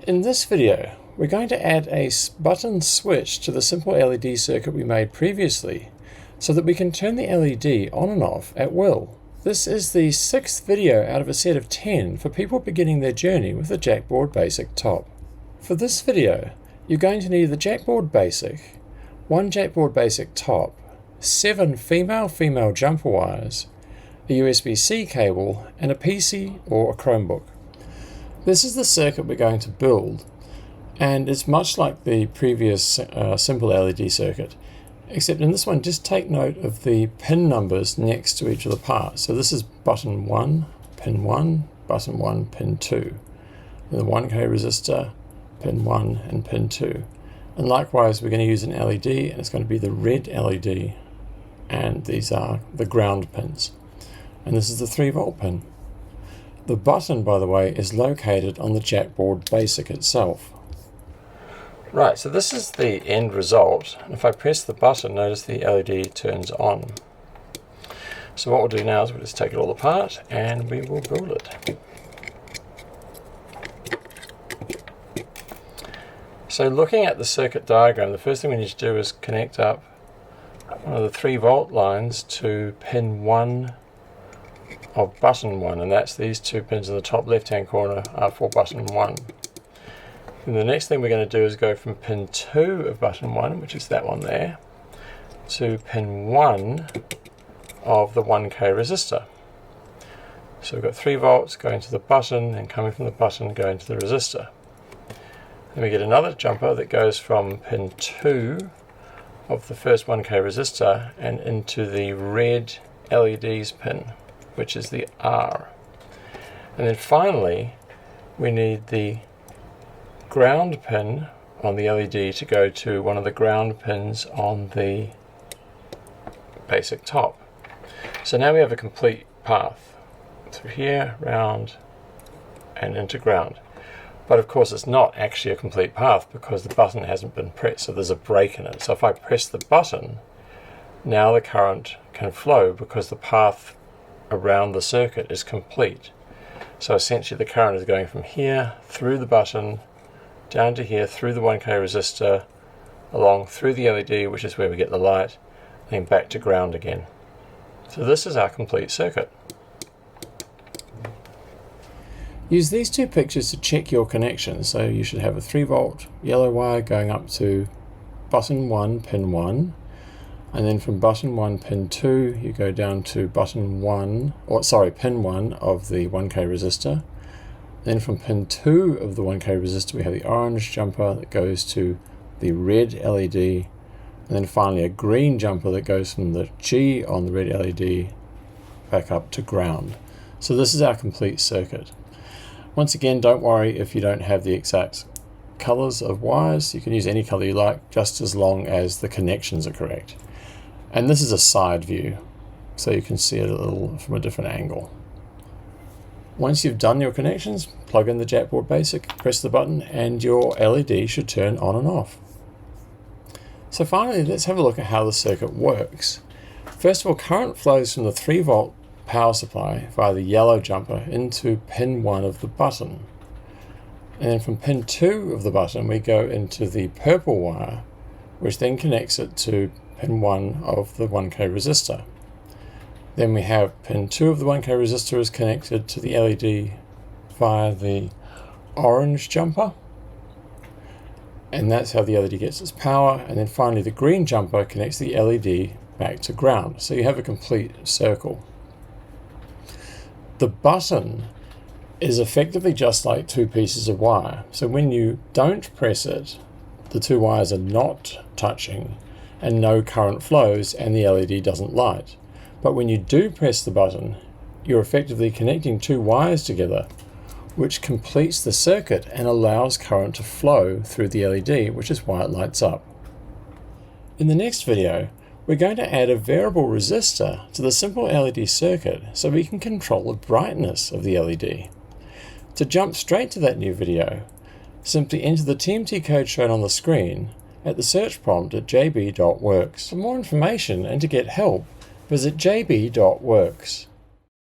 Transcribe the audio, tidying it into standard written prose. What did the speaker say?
In this video, we're going to add a button switch to the simple LED circuit we made previously so that we can turn the LED on and off at will. This is the 6th video out of a set of 10 for people beginning their journey with the JackBord Basic top. For this video, you're going to need the JackBord Basic, one JackBord Basic top, 7 female jumper wires, a USB-C cable, and a PC or a Chromebook. This is the circuit we're going to build, and it's much like the previous simple LED circuit, except in this one just take note of the pin numbers next to each of the parts. So this is button 1, pin 1, button 1, pin 2, and the 1K resistor, pin 1 and pin 2. And likewise we're going to use an LED, and it's going to be the red LED, and these are the ground pins. And this is the 3-volt pin. The button, by the way, is located on the JackBord Basic itself. Right, so this is the end result. And if I press the button, notice the LED turns on. So what we'll do now is we'll just take it all apart and we will build it. So looking at the circuit diagram, the first thing we need to do is connect up one of the 3-volt lines to pin 1 of button 1, and that's these 2 pins in the top left hand corner are for button 1. And the next thing we're going to do is go from pin 2 of button 1, which is that one there, to pin 1 of the 1K resistor. So we've got 3 volts going to the button and coming from the button going to the resistor. Then we get another jumper that goes from pin 2 of the first 1K resistor and into the red LEDs pin, which is the R. And then finally we need the ground pin on the LED to go to one of the ground pins on the basic top. So now we have a complete path through here, round, and into ground. But of course it's not actually a complete path because the button hasn't been pressed, so there's a break in it. So if I press the button, now the current can flow because the path around the circuit is complete. So essentially the current is going from here through the button down to here through the 1K resistor along through the LED, which is where we get the light, and then back to ground again. So this is our complete circuit. Use these 2 pictures to check your connection. So you should have a 3-volt yellow wire going up to button 1 pin 1, and then from button 1 pin 2 you go down to button 1, or sorry, pin 1 of the 1K resistor. Then from pin 2 of the 1K resistor we have the orange jumper that goes to the red LED, and then finally a green jumper that goes from the G on the red LED back up to ground. So this is our complete circuit. Once again, don't worry if you don't have the exact colors of wires. You can use any color you like, just as long as the connections are correct. And this is a side view, so you can see it a little from a different angle. Once you've done your connections, plug in the JackBord Basic, press the button, and your LED should turn on and off. So finally, let's have a look at how the circuit works. First of all, current flows from the 3-volt power supply via the yellow jumper into pin 1 of the button. And then from pin 2 of the button, we go into the purple wire, which then connects it to pin 1 of the 1K resistor. Then we have pin 2 of the 1K resistor is connected to the LED via the orange jumper, and that's how the LED gets its power. And then finally the green jumper connects the LED back to ground. So you have a complete circle. The button is effectively just like 2 pieces of wire. So when you don't press it, the 2 wires are not touching and no current flows and the LED doesn't light. But when you do press the button, you're effectively connecting 2 wires together, which completes the circuit and allows current to flow through the LED, which is why it lights up. In the next video, we're going to add a variable resistor to the simple LED circuit so we can control the brightness of the LED. To jump straight to that new video, simply enter the TMT code shown on the screen at the search prompt at jb.works. For more information and to get help, visit jb.works.